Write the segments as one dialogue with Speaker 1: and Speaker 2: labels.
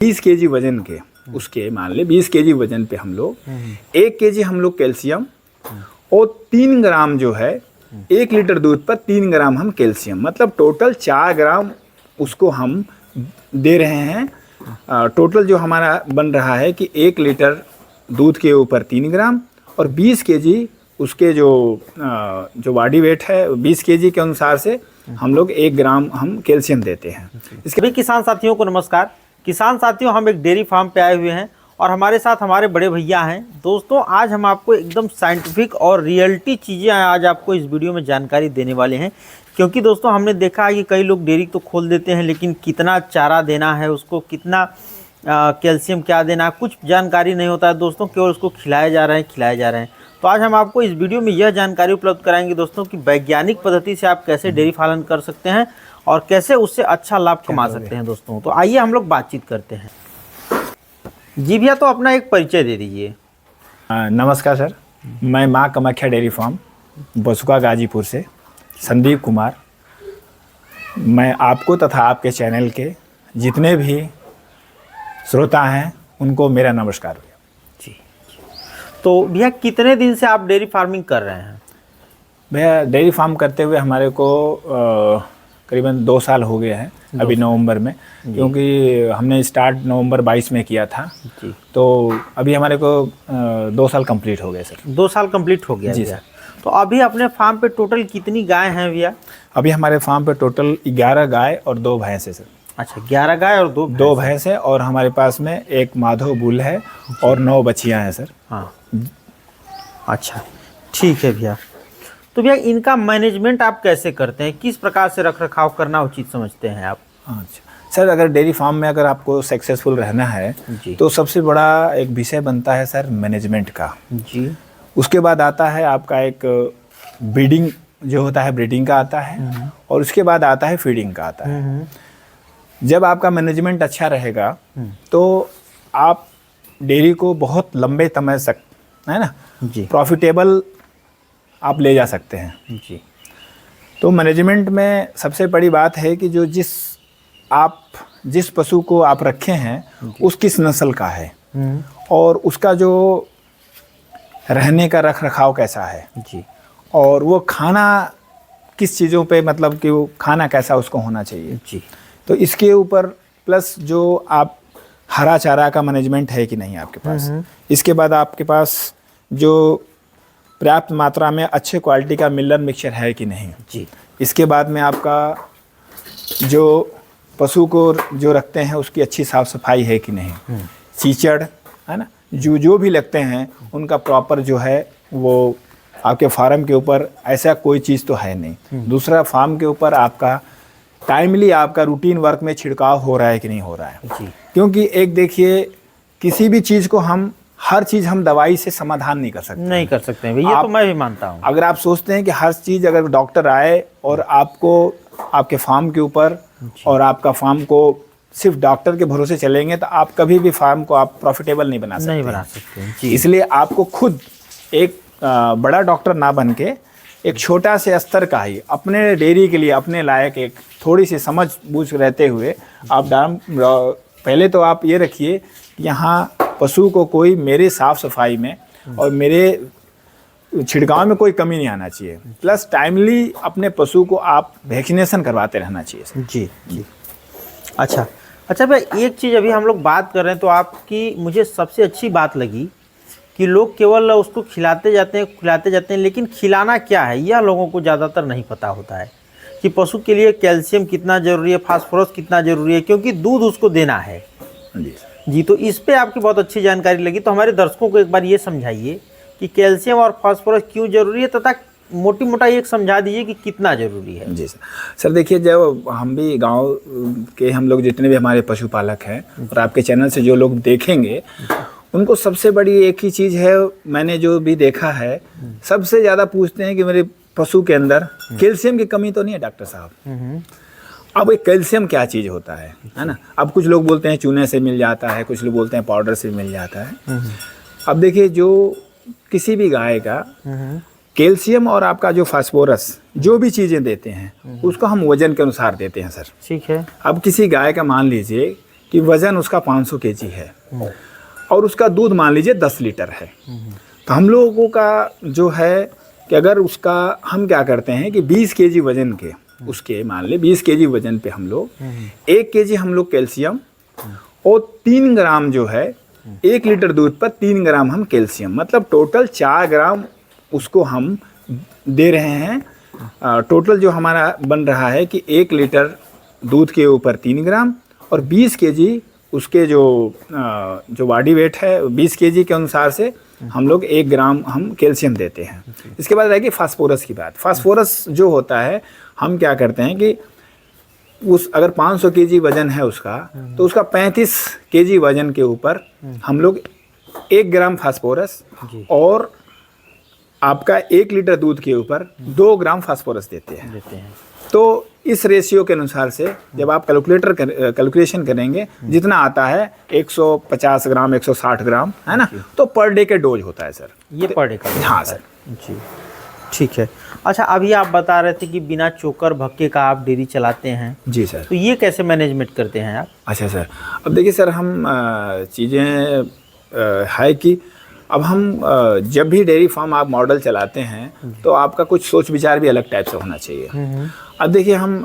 Speaker 1: 20 KG वजन के, उसके मान ले 20 केजी वजन पे हम लोग 1 केजी हम लोग कैल्शियम और 3 ग्राम जो है 1 लीटर दूध पर 3 ग्राम हम कैल्शियम, मतलब टोटल 4 ग्राम उसको हम दे रहे हैं। टोटल जो हमारा बन रहा है कि 1 लीटर दूध के ऊपर 3 ग्राम और 20 केजी उसके जो बॉडी वेट है 20 केजी के अनुसार से हम लोग 1 ग्राम हम कैल्शियम देते हैं।
Speaker 2: इसके भी किसान साथियों को नमस्कार। किसान साथियों, हम एक डेयरी फार्म पे आए हुए हैं और हमारे साथ हमारे बड़े भैया हैं। दोस्तों, आज हम आपको एकदम साइंटिफिक और रियलिटी चीज़ें आज आपको इस वीडियो में जानकारी देने वाले हैं, क्योंकि दोस्तों हमने देखा है कि कई लोग डेयरी तो खोल देते हैं, लेकिन कितना चारा देना है उसको, कितना कैल्शियम क्या देना है, कुछ जानकारी नहीं होता है दोस्तों, केवल उसको खिलाया जा रहे हैं। तो आज हम आपको इस वीडियो में यह जानकारी उपलब्ध कराएंगे दोस्तों कि वैज्ञानिक पद्धति से आप कैसे डेयरी पालन कर सकते हैं और कैसे उससे अच्छा लाभ कमा सकते हैं दोस्तों। तो आइए हम लोग बातचीत करते हैं। जी भैया, तो अपना एक परिचय दे दीजिए।
Speaker 1: नमस्कार सर, मैं माँ कामाख्या डेयरी फार्म बसुका गाजीपुर से संदीप कुमार। मैं आपको तथा आपके चैनल के जितने भी श्रोता हैं उनको मेरा नमस्कार भैया।
Speaker 2: जी, तो भैया कितने दिन से आप डेयरी फार्मिंग कर रहे हैं?
Speaker 1: भैया डेयरी फार्म करते हुए हमारे को करीबन 2 साल हो गए हैं अभी नवंबर में, क्योंकि हमने स्टार्ट नवंबर 22 में किया था जी। तो अभी हमारे को 2 साल कंप्लीट हो गए सर।
Speaker 2: 2 साल कंप्लीट हो गया जी सर। तो अभी अपने फार्म पे टोटल कितनी गाय हैं भैया?
Speaker 1: अभी हमारे फार्म पे टोटल 11 गाय और 2 भैंस है सर।
Speaker 2: अच्छा, 11 गाय और 2
Speaker 1: भैंस है और हमारे पास में एक माधव बुल है और 9 बछियाँ हैं सर।
Speaker 2: हाँ, अच्छा ठीक है भैया। तो भैया इनका मैनेजमेंट आप कैसे करते हैं, किस प्रकार से रख रखाव करना उचित समझते हैं आप?
Speaker 1: अच्छा सर, अगर डेयरी फार्म में अगर आपको सक्सेसफुल रहना है तो सबसे बड़ा एक विषय बनता है सर मैनेजमेंट का
Speaker 2: जी।
Speaker 1: उसके बाद आता है आपका एक ब्रीडिंग जो होता है, ब्रीडिंग का आता है और उसके बाद आता है फीडिंग का आता है। जब आपका मैनेजमेंट अच्छा रहेगा तो आप डेयरी को बहुत लंबे समय तक, है ना जी, प्रॉफिटेबल आप ले जा सकते हैं जी। तो मैनेजमेंट में सबसे बड़ी बात है कि जो जिस पशु को आप रखे हैं उस किस नस्ल का है और उसका जो रहने का रख रखाव कैसा है जी, और वो खाना किस चीज़ों पे, मतलब कि वो खाना कैसा उसको होना चाहिए जी। तो इसके ऊपर प्लस जो आप हरा चारा का मैनेजमेंट है कि नहीं आपके पास, इसके बाद आपके पास जो पर्याप्त मात्रा में अच्छे क्वालिटी का मिलर मिक्सचर है कि नहीं जी। इसके बाद में आपका जो पशु को जो रखते हैं उसकी अच्छी साफ़ सफाई है कि नहीं, चीचड़ है ना, जो भी लगते हैं उनका प्रॉपर जो है वो आपके फार्म के ऊपर ऐसा कोई चीज़ तो है नहीं। दूसरा, फार्म के ऊपर आपका टाइमली आपका रूटीन वर्क में छिड़काव हो रहा है कि नहीं हो रहा है जी। क्योंकि एक देखिए, किसी भी चीज़ को हर चीज़ हम दवाई से समाधान नहीं कर सकते
Speaker 2: हैं ये तो मैं भी मानता हूँ।
Speaker 1: अगर आप सोचते हैं कि हर चीज़ अगर डॉक्टर आए और आपको आपके फार्म के ऊपर और आपका फार्म को सिर्फ डॉक्टर के भरोसे चलेंगे तो आप कभी भी फार्म को आप प्रॉफिटेबल नहीं बना सकते
Speaker 2: जी।
Speaker 1: इसलिए आपको खुद एक बड़ा डॉक्टर ना बन के एक छोटा से स्तर का ही अपने डेयरी के लिए अपने लायक एक थोड़ी सी समझ बूझ रहते हुए आप पहले तो आप ये रखिए कि यहाँ पशु को कोई मेरे साफ़ सफाई में और मेरे छिड़काव में कोई कमी नहीं आना चाहिए। प्लस टाइमली अपने पशु को आप वैक्सीनेशन करवाते रहना चाहिए
Speaker 2: जी जी। अच्छा भाई, एक चीज़ अभी हम लोग बात कर रहे हैं तो आपकी मुझे सबसे अच्छी बात लगी कि लोग केवल उसको खिलाते जाते हैं, लेकिन खिलाना क्या है यह लोगों को ज़्यादातर नहीं पता होता है कि पशु के लिए कैल्शियम कितना ज़रूरी है, फास्फोरस कितना ज़रूरी है, क्योंकि दूध उसको देना है जी। तो इस पे आपकी बहुत अच्छी जानकारी लगी। तो हमारे दर्शकों को एक बार ये समझाइए कि कैल्शियम और फास्फोरस क्यों जरूरी है, तथा मोटी मोटा एक समझा दीजिए कि कितना जरूरी है।
Speaker 1: जी सर देखिए, जब हम भी गांव के हम लोग जितने भी हमारे पशुपालक हैं और आपके चैनल से जो लोग देखेंगे उनको सबसे बड़ी एक ही चीज़ है, मैंने जो भी देखा है सबसे ज़्यादा पूछते हैं कि मेरे पशु के अंदर कैल्शियम की कमी तो नहीं है डॉक्टर साहब। अब एक कैल्शियम क्या चीज़ होता है ना। अब कुछ लोग बोलते हैं चूने से मिल जाता है, कुछ लोग बोलते हैं पाउडर से मिल जाता है। अब देखिए, जो किसी भी गाय का कैल्शियम और आपका जो फास्फोरस जो भी चीज़ें देते हैं उसको हम वजन के अनुसार देते हैं सर।
Speaker 2: ठीक है।
Speaker 1: अब किसी गाय का मान लीजिए कि वज़न उसका 500 केजी है और उसका दूध मान लीजिए 10 लीटर है, तो हम लोगों का जो है कि अगर उसका हम क्या करते हैं कि 20 केजी वज़न के उसके मान ले 20 केजी वज़न पे हम लोग 1 केजी हम लोग कैल्शियम और 3 ग्राम जो है 1 लीटर दूध पर 3 ग्राम हम कैल्शियम, मतलब टोटल 4 ग्राम उसको हम दे रहे हैं। टोटल जो हमारा बन रहा है कि 1 लीटर दूध के ऊपर 3 ग्राम और 20 केजी उसके जो बॉडी वेट है 20 केजी के अनुसार से हम लोग 1 ग्राम हम कैल्शियम देते हैं। इसके बाद रहेगी फास्फोरस की बात। फास्फोरस जो होता है हम क्या करते हैं कि उस अगर 500 केजी वज़न है उसका तो उसका 35 केजी वज़न के ऊपर हम लोग 1 ग्राम फास्फोरस और आपका 1 लीटर दूध के ऊपर 2 ग्राम फास्फोरस देते हैं। तो इस रेशियो के अनुसार से जब आप कैलकुलेशन करेंगे जितना आता है 150 ग्राम 160 ग्राम है ना, तो पर डे के डोज होता है सर
Speaker 2: ये पर डे का।
Speaker 1: हाँ सर
Speaker 2: जी ठीक है। अच्छा अभी आप बता रहे थे कि बिना चोकर भक्के का आप डेयरी चलाते हैं।
Speaker 1: जी सर।
Speaker 2: तो ये कैसे मैनेजमेंट करते हैं आप?
Speaker 1: अच्छा सर, अब देखिए सर हम चीज़ें है कि अब हम जब भी डेयरी फार्म आप मॉडल चलाते हैं तो आपका कुछ सोच विचार भी अलग टाइप से होना चाहिए। अब देखिए हम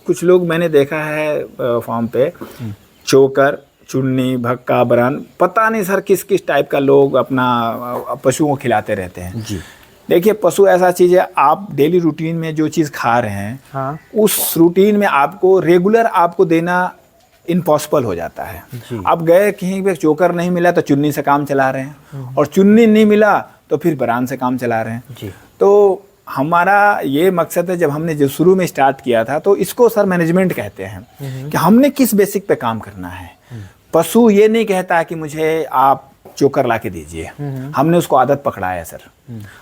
Speaker 1: कुछ लोग मैंने देखा है फार्म पे चोकर चुन्नी भक्का बरान पता नहीं सर किस किस टाइप का लोग अपना पशुओं को खिलाते रहते हैं। जी देखिए पशु ऐसा चीज़ है, आप डेली रूटीन में जो चीज़ खा रहे हैं हाँ। उस रूटीन में आपको रेगुलर आपको देना इम्पॉसिबल हो जाता है। आप गए कहीं पे चोकर नहीं मिला तो चुन्नी से काम चला रहे हैं और चुन्नी नहीं मिला तो फिर बरान से काम चला रहे हैं। जी। तो हमारा ये मकसद है, जब हमने जो शुरू में स्टार्ट किया था तो इसको सर मैनेजमेंट कहते हैं कि हमने किस बेसिक पे काम करना है। पशु ये नहीं कहता कि मुझे आप चोकर ला के दीजिए, हमने उसको आदत पकड़ाया सर।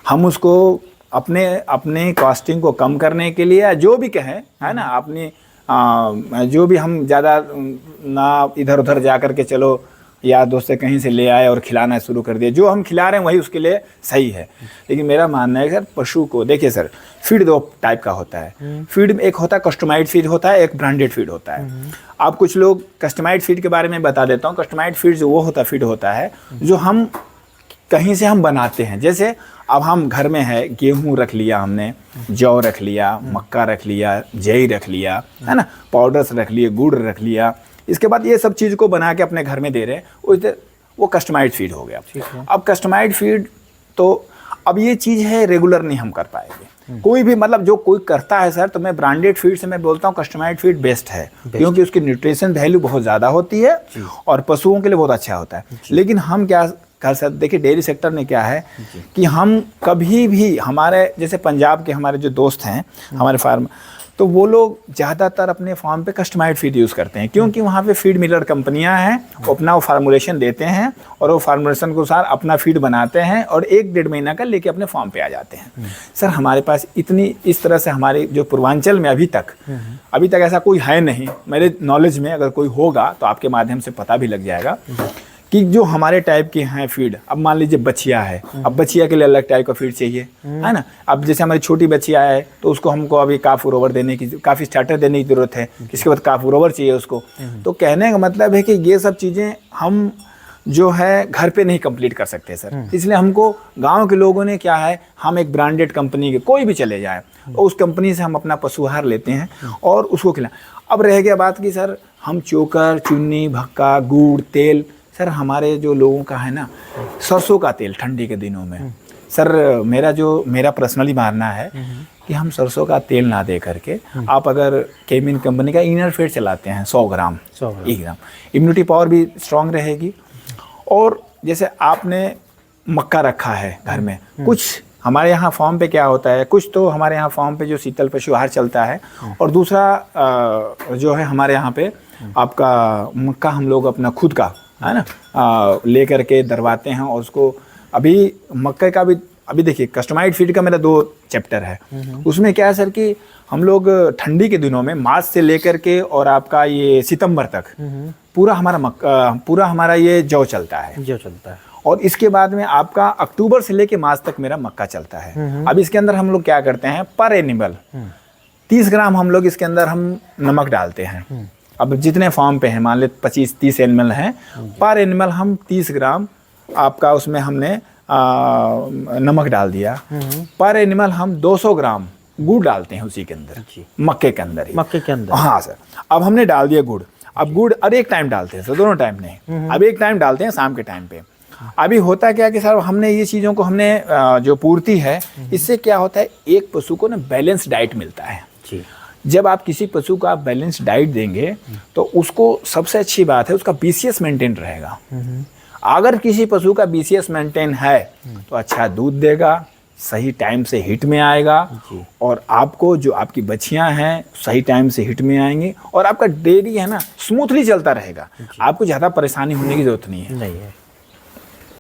Speaker 1: हम उसको अपने कॉस्टिंग को कम करने के लिए जो भी कहें है ना, अपनी जो भी हम ज़्यादा ना इधर उधर जा कर के चलो या दोस्त से कहीं से ले आए और खिलाना शुरू कर दिया, जो हम खिला रहे हैं वही उसके लिए सही है। लेकिन मेरा मानना है सर पशु को देखिए सर फीड 2 टाइप का होता है। फीड एक होता है कस्टमाइज्ड फीड होता है, एक ब्रांडेड फीड होता है। आप कुछ लोग कस्टमाइज्ड फीड के बारे में बता देता हूँ। कस्टमाइज्ड फीड जो वो फीड होता है जो हम कहीं से हम बनाते हैं। जैसे अब हम घर में है गेहूं रख लिया हमने, जौ रख लिया, मक्का रख लिया, जई रख लिया है ना, पाउडर्स रख लिए, गुड़ रख लिया, इसके बाद ये सब चीज़ को बना के अपने घर में दे रहे हैं, वो कस्टमाइज्ड फीड हो गया। अब कस्टमाइज्ड फीड तो अब ये चीज़ है रेगुलर नहीं हम कर पाएंगे। कोई भी मतलब जो कोई करता है सर, तो मैं ब्रांडेड फीड से मैं बोलता हूँ कस्टमाइज्ड फीड बेस्ट है, क्योंकि उसकी न्यूट्रिशन वैल्यू बहुत ज़्यादा होती है और पशुओं के लिए बहुत अच्छा होता है। लेकिन हम क्या कर सकते, देखिए डेयरी सेक्टर में क्या है कि हम कभी भी हमारे जैसे पंजाब के हमारे जो दोस्त हैं हमारे फार्म, तो वो लोग ज़्यादातर अपने फार्म पे कस्टमाइज्ड फीड यूज़ करते हैं, क्योंकि वहाँ पे फीड मिलर कंपनियाँ हैं, अपना वो फार्मूलेशन देते हैं और वो फार्मूलेशन के अनुसार अपना फीड बनाते हैं और 1-1.5 महीना का लेके अपने फार्म पे आ जाते हैं। सर हमारे पास इतनी इस तरह से हमारे जो पूर्वांचल में अभी तक ऐसा कोई है नहीं मेरे नॉलेज में। अगर कोई होगा तो आपके माध्यम से पता भी लग जाएगा कि जो हमारे टाइप के हैं फीड। अब मान लीजिए बछिया है, अब बछिया के लिए अलग टाइप का फीड चाहिए है ना। अब जैसे हमारी छोटी बछिया है तो उसको हमको अभी काफ उरोवर देने की, काफ़ी स्टार्टर देने की ज़रूरत है, इसके बाद काफ उरोवर चाहिए उसको। तो कहने का मतलब है कि ये सब चीज़ें हम जो है घर पे नहीं कंप्लीट कर सकते सर। इसलिए हमको गांव के लोगों ने क्या है, हम एक ब्रांडेड कंपनी के कोई भी चले जाए और उस कंपनी से हम अपना पशु आहार लेते हैं और उसको खिलाएं। अब रह गया बात कि सर हम चोकर चुन्नी भक्का गुड़ तेल, सर हमारे जो लोगों का है ना सरसों का तेल ठंडी के दिनों में, सर मेरा पर्सनली मानना है कि हम सरसों का तेल ना दे करके आप अगर केमिन कंपनी का इनर फीड चलाते हैं 100 ग्राम 1 ग्राम, इम्यूनिटी पावर भी स्ट्रांग रहेगी। और जैसे आपने मक्का रखा है घर में, कुछ हमारे यहाँ फार्म पे क्या होता है, कुछ तो हमारे यहाँ फार्म पे जो शीतल पशु आहार चलता है और दूसरा जो है हमारे यहाँ पे आपका मक्का हम लोग अपना खुद का है ना ले करके दरवाते हैं और उसको अभी मक्के का भी अभी देखिए कस्टमाइज्ड फीड का मेरा 2 चैप्टर है। उसमें क्या है सर कि हम लोग ठंडी के दिनों में मार्च से लेकर के और आपका ये सितंबर तक पूरा हमारा ये जौ चलता है और इसके बाद में आपका अक्टूबर से लेके मार्च तक मेरा मक्का चलता है। अब इसके अंदर हम लोग क्या करते हैं, पर एनिमल 30 ग्राम हम लोग इसके अंदर हम नमक डालते हैं अब जितने फार्म पे हैं, मान ले 25-30 एनिमल हैं, पर एनिमल हम 30 ग्राम आपका उसमें हमने नमक डाल दिया। पर एनिमल हम 200 ग्राम गुड़ डालते हैं उसी के अंदर, मक्के के अंदर ही।
Speaker 2: मक्के के अंदर?
Speaker 1: हाँ सर। अब हमने डाल दिया गुड़। अब गुड़ और एक टाइम डालते हैं सर, दोनों टाइम नहीं, अब एक टाइम डालते हैं शाम के टाइम पे। अभी होता क्या कि सर हमने ये चीज़ों को हमने जो पूर्ति है, इससे क्या होता है, एक पशु को ना बैलेंस डाइट मिलता है
Speaker 2: जी।
Speaker 1: जब आप किसी पशु को आप बैलेंस डाइट देंगे तो उसको सबसे अच्छी बात है उसका BCS मेंटेन रहेगा। अगर किसी पशु का BCS मेंटेन है तो अच्छा दूध देगा, सही टाइम से हिट में आएगा, और आपको जो आपकी बछियां हैं सही टाइम से हिट में आएंगी, और आपका डेयरी है ना स्मूथली चलता रहेगा। आपको ज़्यादा परेशानी होने की जरूरत नहीं है।